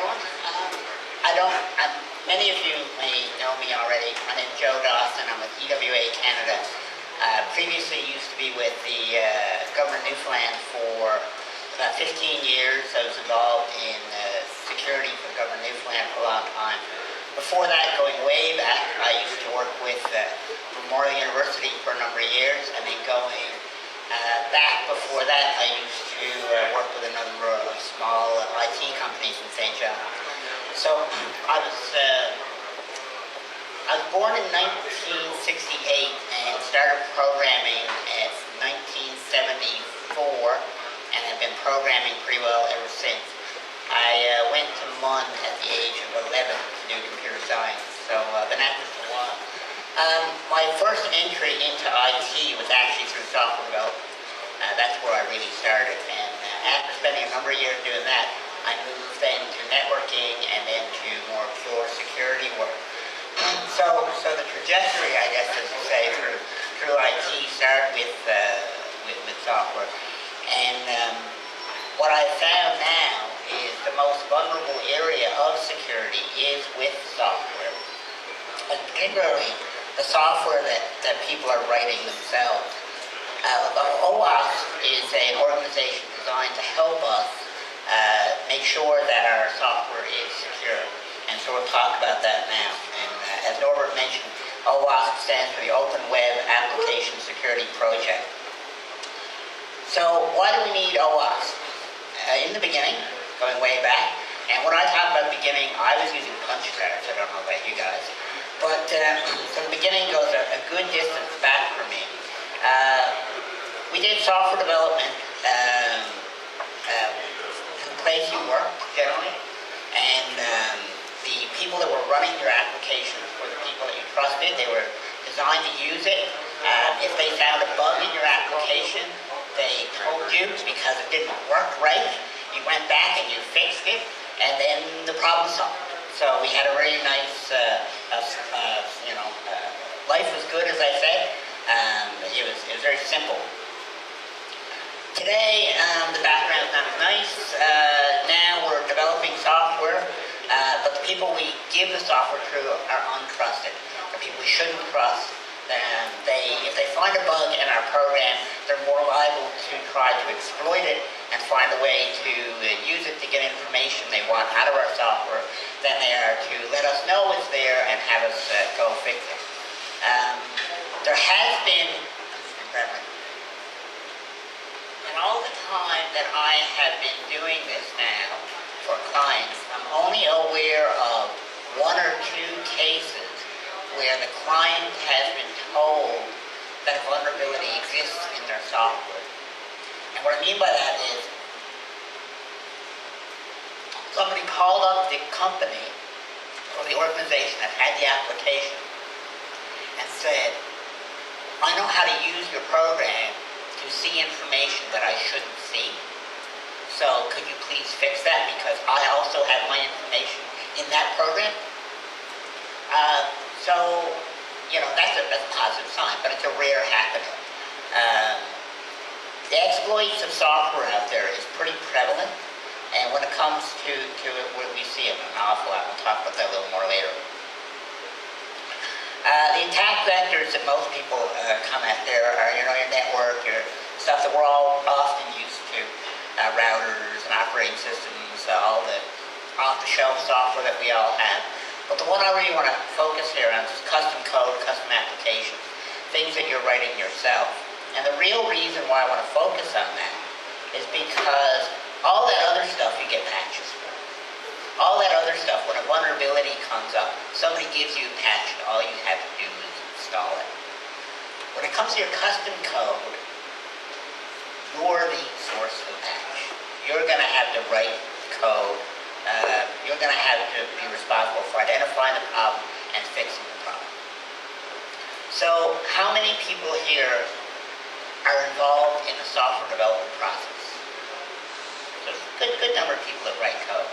everyone. Many of you may know me already. My name is Joe Dawson. I'm with EWA Canada. Previously used to be with the Government of Newfoundland for about 15 years. I was involved in security for the Government of Newfoundland for a long time. Before that, going way back, I used to work with Memorial University for a number of years, and then going back before that, I used to work with a number of small IT companies in St. John. So I was born in 1968 and started programming in 1974, and have been programming pretty well ever since. I went to MUN at the age of 11 to do computer science, so I've been at this for a while. My first entry into IT was actually through software development. That's where I really started, and after spending a number of years doing that, I moved then to networking and then to more pure security work. So the trajectory, I guess, as you say, through IT started with software, and what I found now is the most vulnerable area of security is with software, and particularly the software that people are writing themselves. The OWASP is an organization designed to help us make sure that our software is secure, and so we'll talk about that now. And as Norbert mentioned, OWASP stands for the Open Web Application Security Project. So why do we need OWASP? In the beginning, going way back, and when I talk about beginning, I was using punch cards. I don't know about you guys, but so the beginning goes a good distance back for me. We did software development to the place you work, generally, and the people that were running your applications were the people that you trusted. They were designed to use it. If they found a bug in your application, they told you because it didn't work right. You went back and you fixed it, and then the problem solved. So we had a really nice, life was good, as I said. It was very simple. Today, the background's not as nice. Now we're developing software, but the people we give the software to are untrusted. The people we shouldn't trust. If they find a bug in our program, they're more liable to try to exploit it and find a way to use it to get information they want out of our software than they are to let us know it's there and have us go fix it. There has been, and all the time that I have been doing this now for clients, I'm only aware of one or two cases where the client has been told that a vulnerability exists in their software. And what I mean by that is somebody called up the company or the organization that had the application and said, I know how to use your program to see information that I shouldn't see. So could you please fix that because I also have my information in that program? That's a positive sign, but it's a rare happening. The exploits of software out there is pretty prevalent, and when it comes to it, we see it an awful lot. We'll talk about that a little more later. The attack vectors that most people come at there are, your network, your stuff that we're all often used to, routers and operating systems, all the off-the-shelf software that we all have. But the one I really want to focus here on is custom code, custom applications, things that you're writing yourself. And the real reason why I want to focus on that is because all that other stuff you get patches for. All that other stuff, when a vulnerability comes up, somebody gives you a patch, all you have to do is install it. When it comes to your custom code, you're the source of the patch. You're going to have to write code. You're going to have to be responsible for identifying the problem and fixing the problem. So, how many people here are involved in the software development process? So, a good number of people that write code.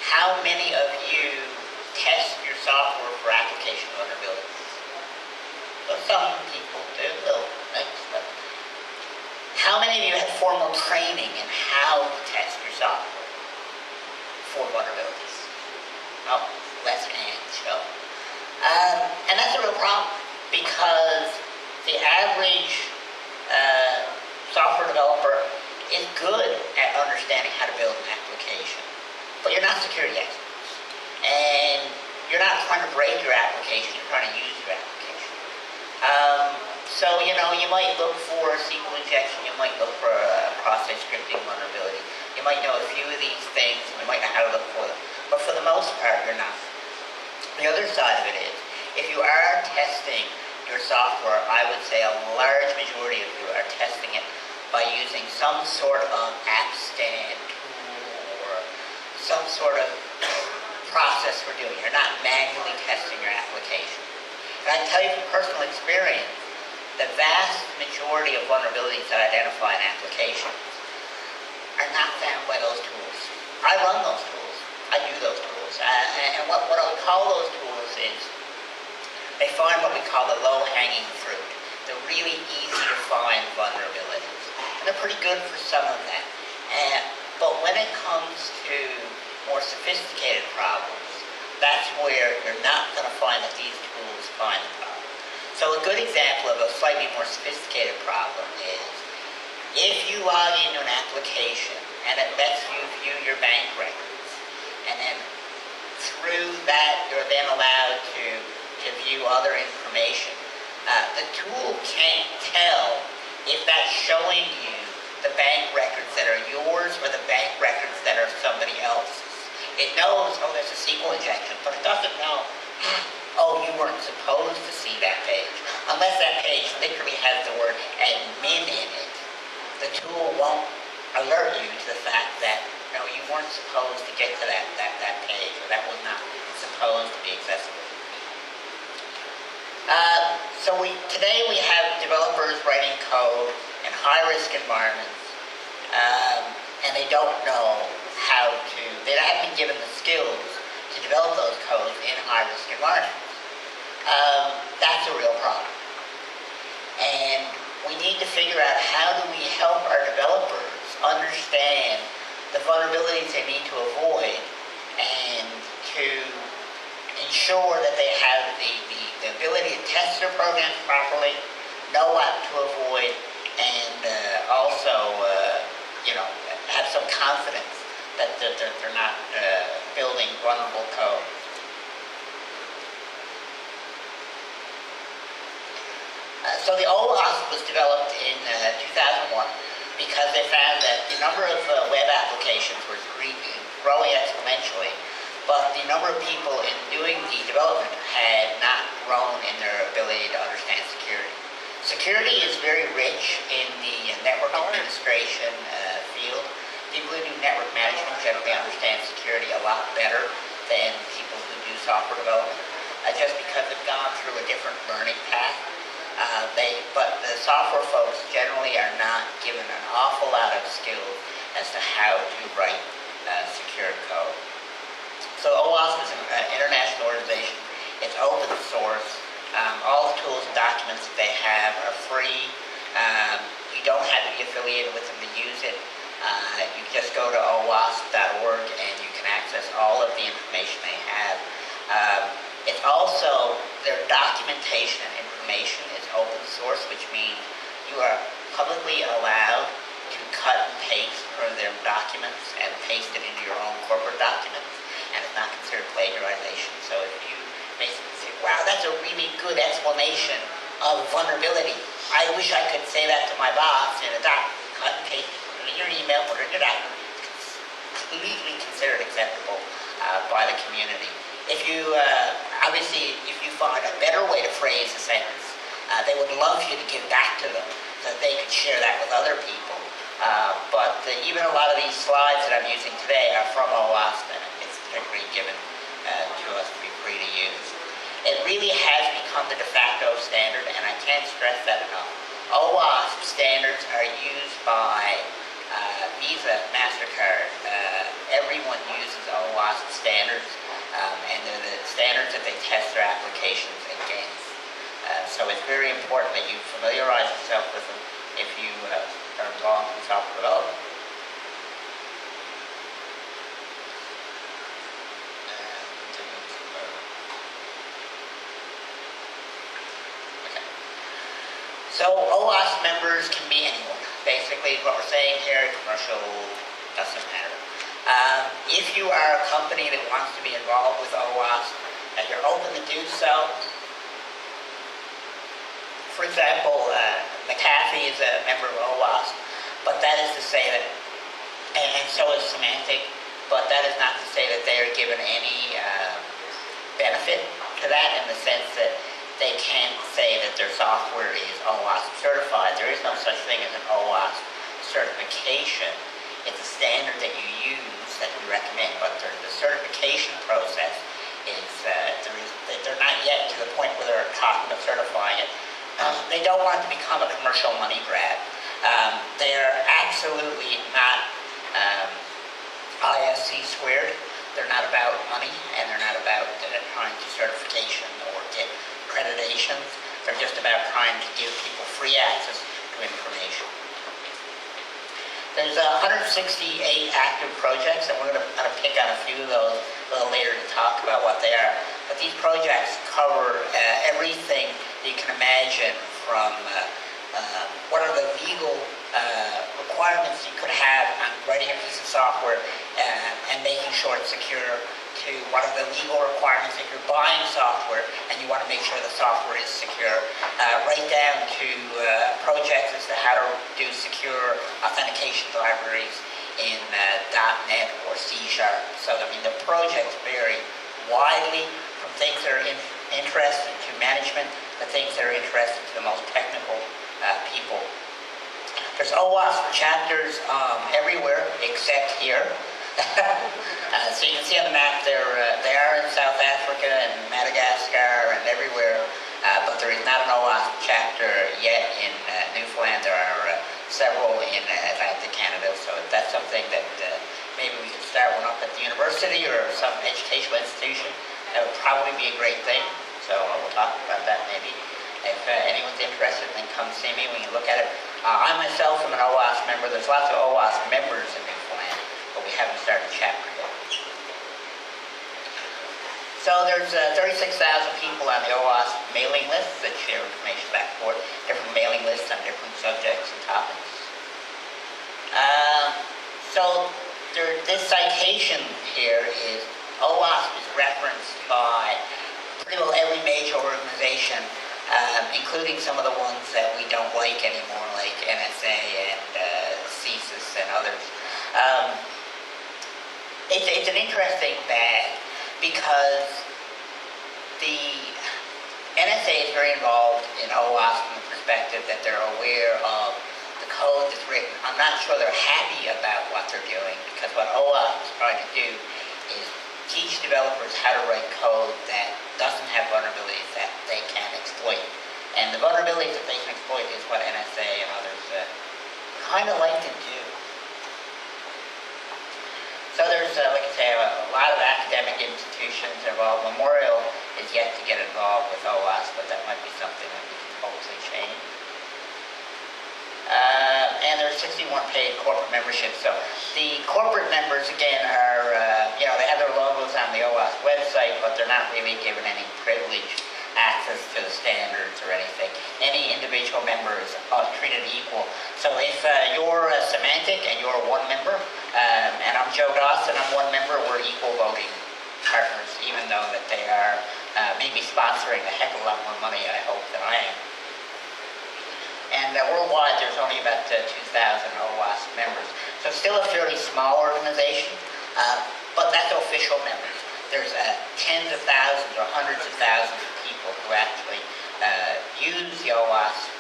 How many of you test your software for application vulnerabilities? So some people do, little things, but how many of you have formal training in how to test your software? 4 vulnerabilities. Oh, less and show. And that's a real problem because the average software developer is good at understanding how to build an application, but you're not security experts. And you're not trying to break your application, you're trying to use your application. So, you know, you might look for SQL injection, you might look for a process scripting vulnerability. You might know a few of these things, and you might know how to look for them. But for the most part, you're not. The other side of it is, if you are testing your software, I would say a large majority of you are testing it by using some sort of app stand tool or some sort of process for doing it. You're not manually testing your application. And I can tell you from personal experience, the vast majority of vulnerabilities that identify an application are not found by those tools. I run those tools. I do those tools. And what I would call those tools is they find what we call the low-hanging fruit. The really easy to find vulnerabilities. And they're pretty good for some of them. But when it comes to more sophisticated problems, that's where you're not going to find that these tools find the problem. So a good example of a slightly more sophisticated problem is if you log into an application and it lets you view your bank records, and then through that you're then allowed to view other information, the tool can't tell if that's showing you the bank records that are yours or the bank records that are somebody else's. It knows, oh, there's a SQL injection, but it doesn't know, oh, you weren't supposed to see that page. Unless that page literally has the word admin in it, the tool won't alert you to the fact that, no, you weren't supposed to get to that page, or that was not supposed to be accessible. Today we have developers writing code in high-risk environments, and they don't know how to, they haven't been given the skills to develop those codes in high-risk environments. That's a real problem. And we need to figure out how do we help our developers understand the vulnerabilities they need to avoid and to ensure that they have the ability to test their programs properly, know what to avoid, and also have some confidence that they're not building vulnerable code. So the OWASP was developed in 2001 because they found that the number of web applications was growing exponentially, but the number of people in doing the development had not grown in their ability to understand security. Security is very rich in the network administration field. People who do network management generally understand security a lot better than people who do software development, just because they've gone through a different learning path. But the software folks generally are not given an awful lot of skills as to how to write secure code. So OWASP is an international organization. It's open source. All the tools and documents that they have are free. You don't have to be affiliated with them to use it. You just go to owasp.org and you can access all of the information they have. It's also, their documentation and information is open source, which means you are publicly allowed to cut and paste from their documents and paste it into your own corporate documents, and it's not considered plagiarization. So if you basically say, wow, that's a really good explanation of vulnerability, I wish I could say that to my boss in a doc, cut and paste in your email, put it in your document, it's completely considered acceptable by the community. If you, obviously, if you find a better way to phrase a sentence, they would love you to give back to them so that they could share that with other people. But even a lot of these slides that I'm using today are from OWASP, and it's particularly given to us to be free to use. It really has become the de facto standard, and I can't stress that enough. OWASP standards are used by Visa, MasterCard. Everyone uses OWASP standards, and they're the standards that they test their applications against. So it's very important that you familiarize yourself with them if you are involved in software development. So OWASP members can be anyone. Basically, what we're saying here, commercial, doesn't matter. If you are a company that wants to be involved with OWASP and you're open to do so, for example, McAfee is a member of OWASP, but that is to say that, and so is Semantic, but that is not to say that they are given any benefit to that in the sense that they can't say that their software is OWASP certified. There is no such thing as an OWASP certification. It's a standard that you use that we recommend, but the certification process is, they're not yet to the point where they're talking about certifying it. They don't want to become a commercial money grab. They're absolutely not ISC squared. They're not about money, and they're not about trying to certification or get accreditations. They're just about trying to give people free access to information. There's 168 active projects, and we're going to pick on a few of those a little later to talk about what they are. But these projects cover everything you can imagine, from what are the legal requirements you could have on writing a piece of software and making sure it's secure, to what are the legal requirements if you're buying software and you want to make sure the software is secure, right down to projects as to how to do secure authentication libraries in .NET or C#. So, I mean, the projects vary widely from things that are interesting to management to things that are interesting to the most technical people. There's OWASP chapters everywhere except here. So you can see on the map they are in South Africa and Madagascar and everywhere, but there is not an OWASP chapter yet in Newfoundland. There are several in Atlantic Canada, so if that's something that maybe we could start one up at the university or some educational institution, that would probably be a great thing. So we'll talk about that maybe. If anyone's interested, then come see me. We can look at it. I myself am an OWASP member. There's lots of OWASP members in Newfoundland, but we haven't started a chapter yet. So there's 36,000 people on the OWASP mailing list that share information back and forth, different mailing lists on different subjects and topics. So this citation here is OWASP is referenced by pretty well every major organization, including some of the ones that we don't like anymore, like NSA and CSIS and others. It's an interesting bag because the NSA is very involved in OWASP from the perspective that they're aware of the code that's written. I'm not sure they're happy about what they're doing, because what OWASP is trying to do is teach developers how to write code that doesn't have vulnerabilities that they can exploit. And the vulnerabilities that they can exploit is what NSA and others kind of like to do. So there's, like I say, a lot of academic institutions involved. Memorial is yet to get involved with OWASP, but that might be something that we can hopefully change. And there's 61 paid corporate memberships. So the corporate members, again, are, they have their logos on the OWASP website, but they're not really given any privileged access to the standards or anything. Any individual member is treated equal. So if you're Semantic and you're one member, and I'm Joe Dawson, I'm one member, we're equal voting partners, even though that they are maybe sponsoring a heck of a lot more money, I hope, than I am. And worldwide, there's only about 2,000 OWASP members. So still a fairly small organization, but that's official members. There's tens of thousands or hundreds of thousands of people who actually use the OWASP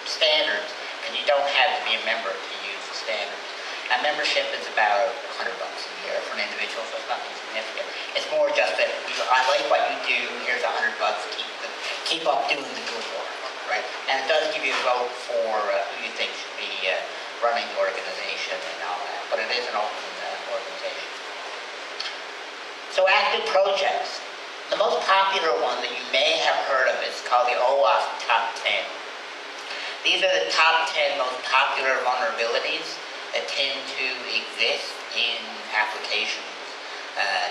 standards, and you don't have to be a member to use the standards. And membership is about $100 a year for an individual, so it's nothing significant. It's more just that I like what you do, here's $100, keep up doing the good work. Right? And it does give you a vote for who you think should be running the organization and all that, but it is an open organization. So active projects. The most popular one that you may have heard of is called the OWASP Top 10. These are the top 10 most popular vulnerabilities that tend to exist in applications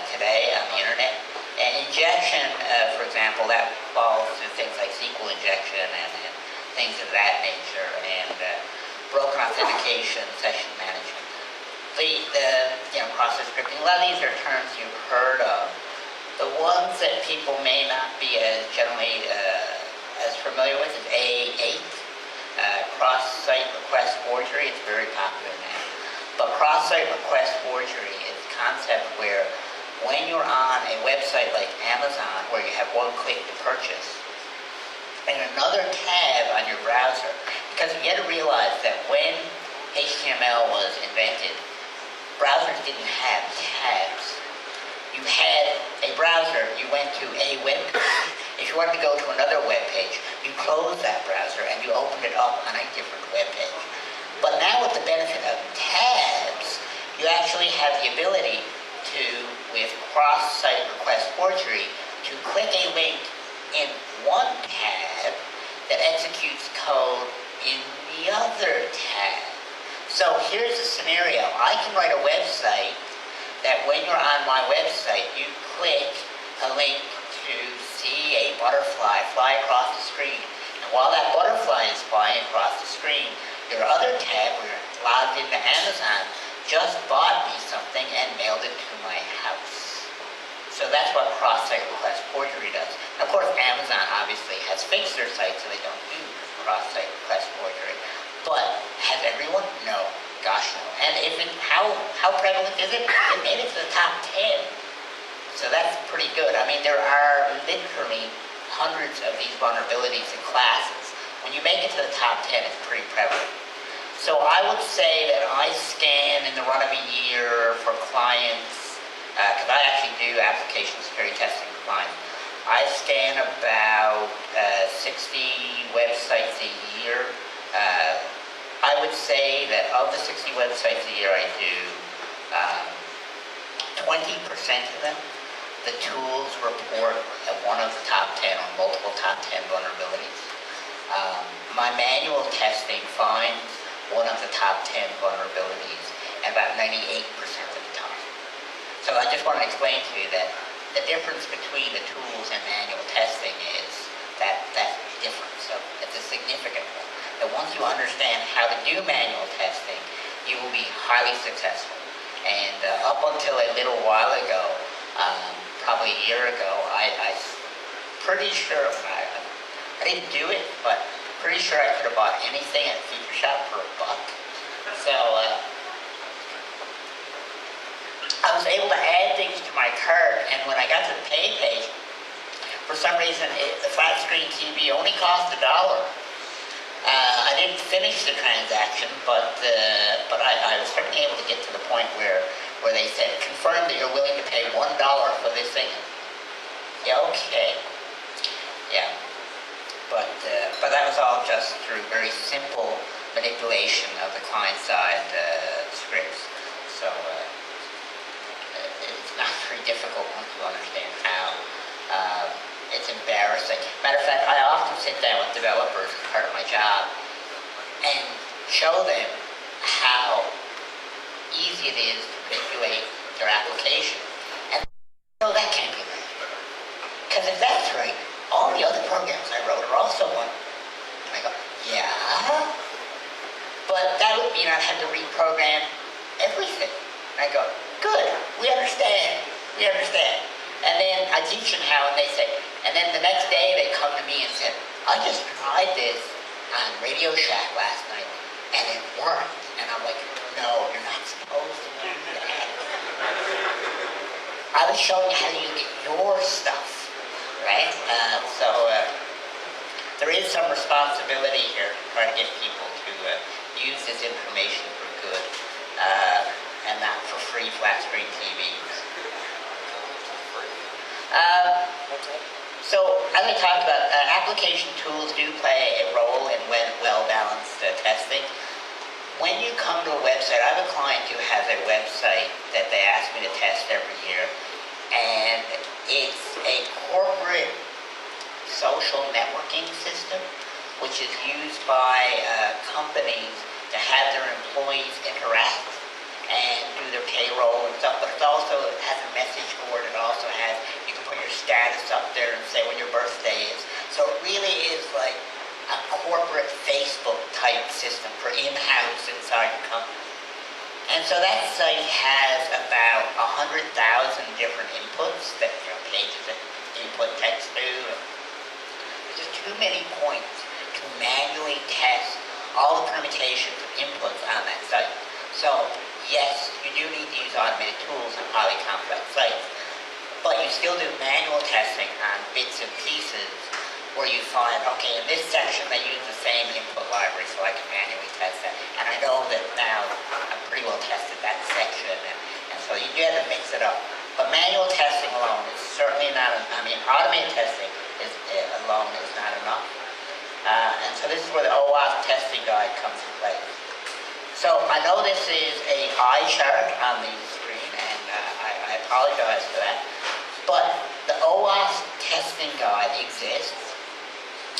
today on the internet. And injection, for example, that falls to things like SQL injection and things of that nature, and broken authentication, session management. The process scripting, a lot of these are terms you've heard of. The ones that people may not be as generally as familiar with is A8, cross-site request forgery. It's very popular now. But cross-site request forgery is a concept where when you're on a website like Amazon, where you have one click to purchase, and another tab on your browser, because you got to realize that when HTML was invented, browsers didn't have tabs. You had a browser, you went to a web page. If you wanted to go to another web page, you closed that browser and you opened it up on a different web page. But now with the benefit of tabs, you actually have the ability to, with cross-site request forgery, to click a link in one tab that executes code in the other tab. So here's a scenario. I can write a website that when you're on my website, you click a link to see a butterfly fly across the screen. And while that butterfly is flying across the screen, your other tab, where you're logged into Amazon, just bought me something and mailed it to my house. So that's what cross-site request forgery does. And of course, Amazon obviously has fixed their site so they don't do cross-site request forgery. But has everyone? No. Gosh, no. And how prevalent is it? It made it to the top 10. So that's pretty good. I mean, there are literally hundreds of these vulnerabilities in classes. When you make it to the top 10, it's pretty prevalent. So I would say that I scan in the run of a year for clients, because I actually do application security testing for clients. I scan about 60 websites a year. I would say that of the 60 websites a year I do, 20% of them, the tools report at one of the top 10 or multiple top 10 vulnerabilities. My manual testing finds one of the top 10 vulnerabilities about 98% of the time. So I just want to explain to you that the difference between the tools and manual testing is that difference. So it's a significant one. That once you understand how to do manual testing, you will be highly successful. And up until a little while ago, probably a year ago, I pretty sure, I didn't do it, but pretty sure I could have bought anything at Feature Shop for $1. So I was able to add things to my cart, and when I got to the pay page, for some reason, the flat screen TV only cost $1. I didn't finish the transaction, but I was certainly able to get to the point where they said, confirm that you're willing to pay $1 for this thing. Yeah, okay. Yeah. But that was all just through very simple manipulation of the client-side scripts. So it's not very difficult once you understand how. It's embarrassing. Matter of fact, I often sit down with developers as part of my job and show them how easy it is to manipulate their application. And no, that can't be right. Because if that's right, all the other programs I wrote are also one. And I go, yeah? But that would mean I'd have to reprogram everything. And I go, good, we understand. And then I teach them how, and they say, and then the next day they come to me and said, I just tried this on Radio Shack last night, and it worked. And I'm like, no, you're not supposed to do that. I was showing you how to use your stuff, right? So there is some responsibility here to try to get people to use this information for good, and not for free flat screen TVs. So, as I talked about, application tools do play a role in well-balanced testing. When you come to a website, I have a client who has a website that they ask me to test every year, and it's a corporate social networking system, which is used by companies to have their employees interact and do their payroll and stuff, but it also has a message board. It also has, you can put your status up there and say when your birthday is. So it really is like a corporate Facebook type system for in-house inside the company. And so that site has about 100,000 different inputs that pages that input text to. There's just too many points to manually test all the permutations of inputs on that site. So yes, you do need to use automated tools on highly complex sites, but you still do manual testing on bits and pieces where you find, okay, in this section they use the same input library, so I can manually test that. And I know that now I've pretty well tested that section, and so you do have to mix it up. But manual testing alone is certainly not, automated testing alone is not enough. And so this is where the OAuth testing guide comes into play. So I know this is a eye chart on the screen, and I apologize for that. But the OAuth testing guide exists.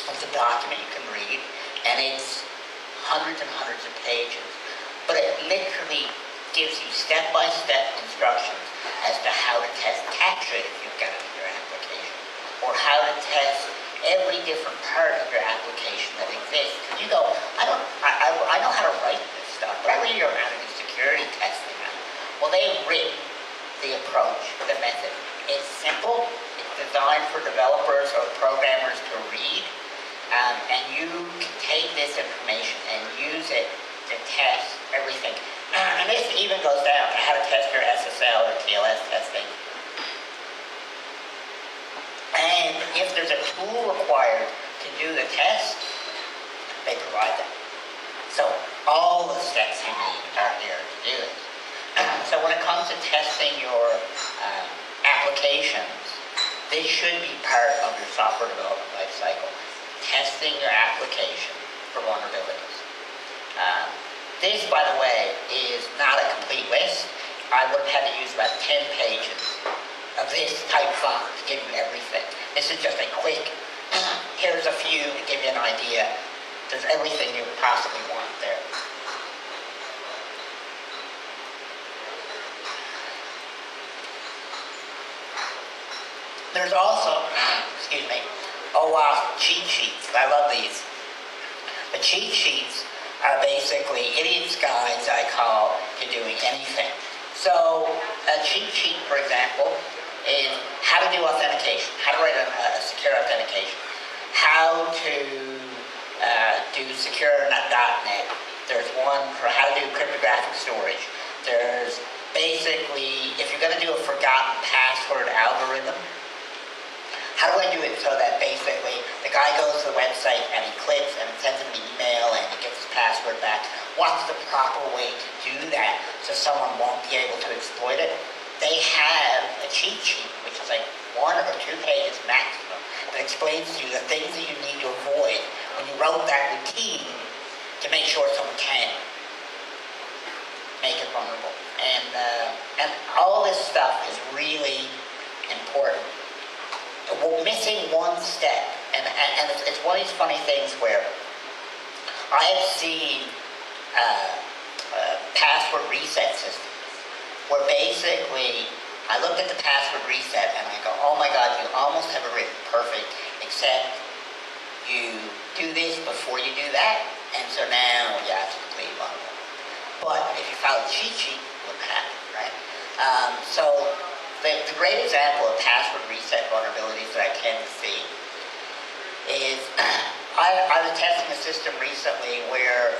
It's a document you can read, and it's hundreds and hundreds of pages. But it literally gives you step-by-step instructions as to how to test capture if you've got it in your application, or how to test every different part of your application that exists. You go, I know how to write this stuff, but I really don't know how to do security testing. Well, they've written the approach, the method. It's simple. It's designed for developers or programmers to read. And you can take this information and use it to test everything. And this even goes down to how to test your SSL or TLS testing. And if there's a tool required to do the test, they provide that. So all the steps you need are here to do this. So when it comes to testing your applications, this should be part of your software development lifecycle. Testing your application for vulnerabilities. This, by the way, is not a complete list. I would have had to use about 10 pages of this type font to give you everything. This is just a quick, here's a few to give you an idea. There's everything you would possibly want there. There's also, OAuth cheat sheets. I love these. The cheat sheets are basically idiot's guides, I call, to doing anything. So a cheat sheet, for example, is how to do authentication, how to write a secure authentication, how to do secure.net. There's one for how to do cryptographic storage. There's basically, if you're going to do a forgotten password algorithm, how do I do it so that basically the guy goes to the website and he clicks and it sends him an email and he gets his password back? What's the proper way to do that so someone won't be able to exploit it? They have a cheat sheet, which is like 1 or 2 pages maximum, that explains to you the things that you need to avoid when you wrote that routine to make sure someone can make it vulnerable. And all this stuff is really important. Missing one step, and it's one of these funny things where I have seen password reset systems where basically I looked at the password reset and I go, oh my God, you almost have it written perfect, except you do this before you do that, and so now you have to complete vulnerable. But if you follow the cheat sheet, it wouldn't happen, right? So the great example of password reset vulnerabilities that I tend to see is I was testing a system recently where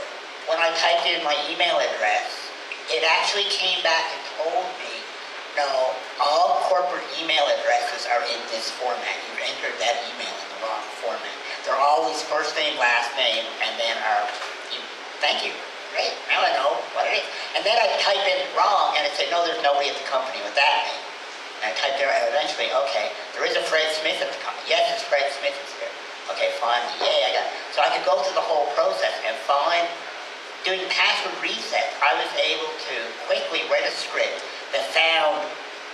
when I typed in my email address, it actually came back and told me, no, all corporate email addresses are in this format. You've entered that email in the wrong format. They're always first name, last name, and then thank you. Great, now I know what it is. And then I type in wrong, and it said, no, there's nobody at the company with that name. And I typed there, and eventually, okay, there is a Fred Smith at the company. Yes, it's Fred Smith is here. Okay, finally, yay, I got it. So I could go through the whole process and find, doing password reset, I was able to quickly write a script that found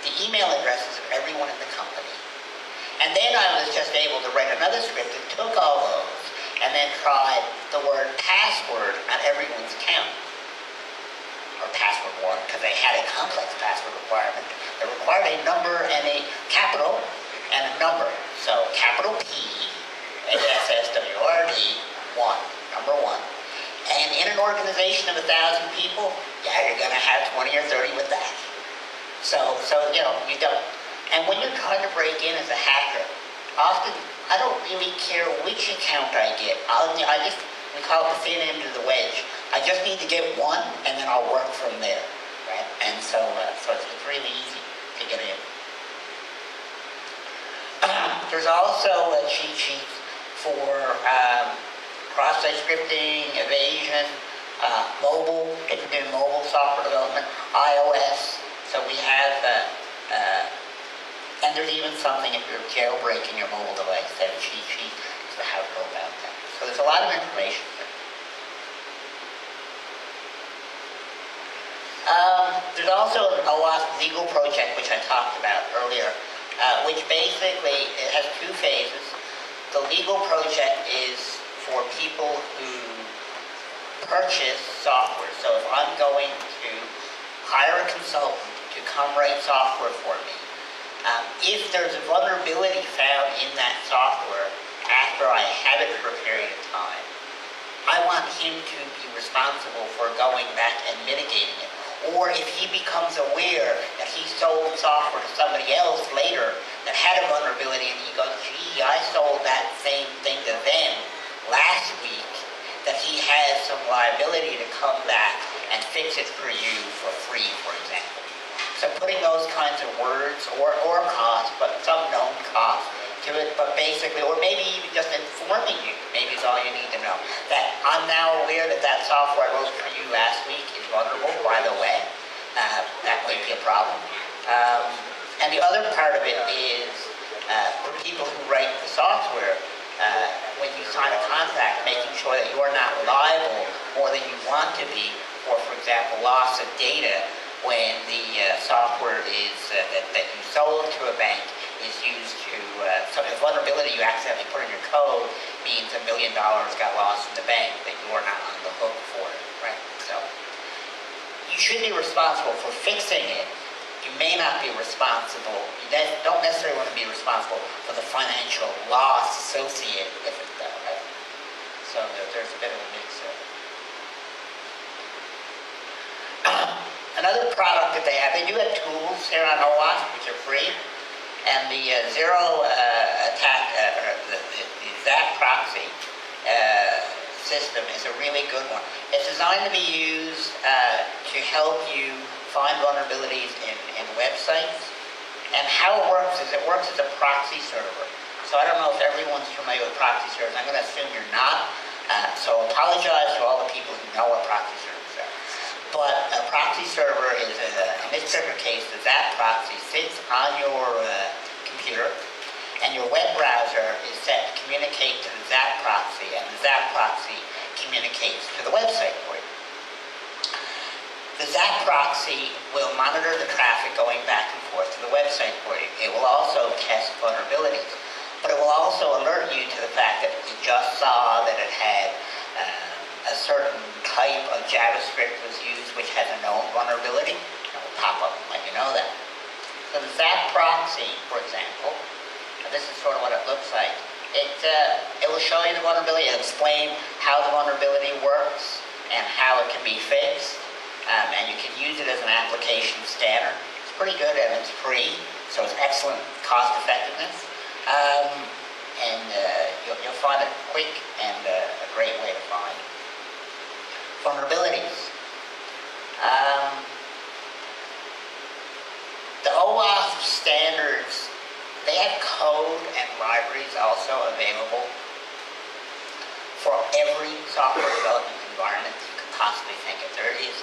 the email addresses of everyone in the company. And then I was just able to write another script that took all those and then tried the word password on everyone's account. Or password one, because they had a complex password requirement. It required a number and a capital and a number. So capital P, ASSWRD, one, number one. And in an organization of 1,000 people, yeah, you're going to have 20 or 30 with that. So you know, you don't. And when you're trying to break in as a hacker, often I don't really care which account I get. We call it the thin end of the wedge. I just need to get one, and then I'll work from there, right? And so it's really easy to get in. There's also cheat sheets for cross-site scripting, evasion, mobile, if you're doing mobile software development, iOS. So we have, and there's even something if you're jailbreaking your mobile device, that a cheat sheet as to how to go about that. So there's a lot of information there. There's also a OWASP legal project, which I talked about earlier, which basically it has two phases. The legal project is for people who purchase software. So if I'm going to hire a consultant to come write software for me, if there's a vulnerability found in that software after I have it for a period of time, I want him to be responsible for going back and mitigating it. Or if he becomes aware that he sold software to somebody else later that had a vulnerability and he goes, gee, I sold that same thing to them last week, that he has some liability to come back and fix it for you for free, for example. So putting those kinds of words or costs, but some known costs to it, but basically, or maybe even just informing you, maybe is all you need to know, that I'm now aware that that software I wrote for you last week is vulnerable, by the way. That might be a problem. And the other part of it is for people who write the software, when you sign a contract, making sure that you're not liable more than you want to be for example, loss of data when the software is that you sold to a bank is used to, so the vulnerability you accidentally put in your code means $1 million got lost in the bank, that you are not on the hook for it, right? So you should be responsible for fixing it. You may not be responsible, you don't necessarily want to be responsible for the financial loss associated with it though, right? So there's a bit of a mix there. Another product that they have, they do have tools here on OWASP, which are free, and the zero attack, the ZAP proxy system is a really good one. It's designed to be used to help you find vulnerabilities in websites, and how it works is as a proxy server. So I don't know if everyone's familiar with proxy servers. I'm going to assume you're not, so apologize to all the people who know what proxy servers are. But a proxy server is, in this particular case, the ZAP proxy sits on your computer, and your web browser is set to communicate to the ZAP proxy, and the ZAP proxy communicates to the website for you. The ZAP proxy will monitor the traffic going back and forth to the website for you. It will also test vulnerabilities, but it will also alert you to the fact that you just saw that it had a certain type of JavaScript was used which has a known vulnerability. It will pop up and let you know that. So the ZAP proxy, for example, this is sort of what it looks like. It will show you the vulnerability, it'll explain how the vulnerability works and how it can be fixed, and you can use it as an application scanner. It's pretty good and it's free, so it's excellent cost effectiveness. You'll find it quick and a great way to find vulnerabilities. The OWASP standards, they have code and libraries also available for every software development environment you could possibly think of. There is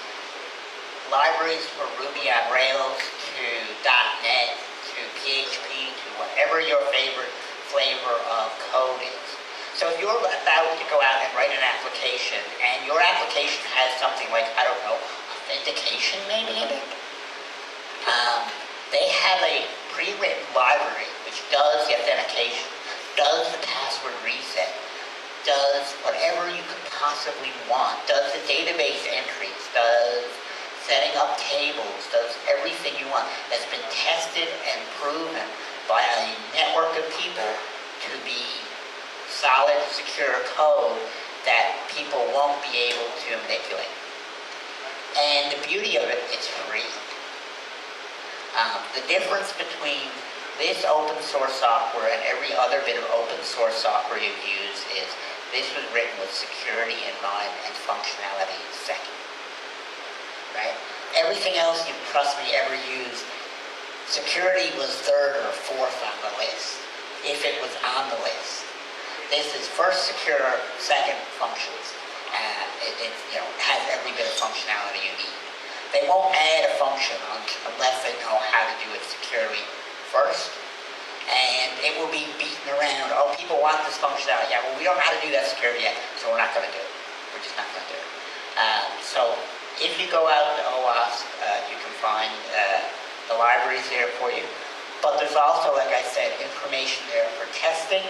libraries for Ruby on Rails to .NET to PHP to whatever your favorite flavor of code is. So if you're about to go out and write an application, and your application has something like, I don't know, authentication maybe in it, they have a pre-written library which does the authentication, does the password reset, does whatever you could possibly want, does the database entries, does setting up tables, does everything you want, that's been tested and proven by a network of people to be solid, secure code that people won't be able to manipulate. And the beauty of it, it's free. The difference between this open source software and every other bit of open source software you use is this was written with security in mind and functionality second. Right? Everything else you trust me ever used, security was third or fourth on the list, if it was on the list. This is first secure, second functions. It has every bit of functionality you need. They won't add a function unless they know how to do it securely first. And it will be beaten around. Oh, people want this functionality. Yeah, well, we don't know how to do that security yet, so we're not going to do it. We're just not going to do it. So if you go out to OWASP, you can find the libraries there for you. But there's also, like I said, information there for testing.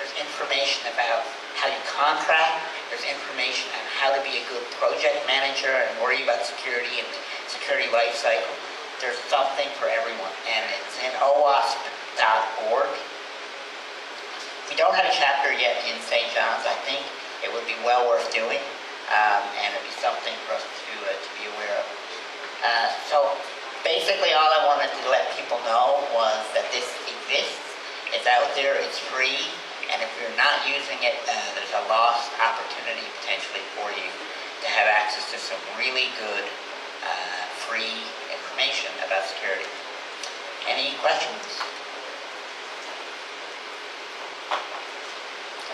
There's information about how you contract. There's information on how to be a good project manager and worry about security and the security life cycle. There's something for everyone, and it's in owasp.org. We don't have a chapter yet in St. John's. I think it would be well worth doing, and it'd be something for us to be aware of. So basically all I wanted to let people know was that this exists. It's out there, it's free. And if you're not using it, there's a lost opportunity potentially for you to have access to some really good free information about security. Any questions?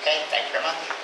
Okay, thank you very much.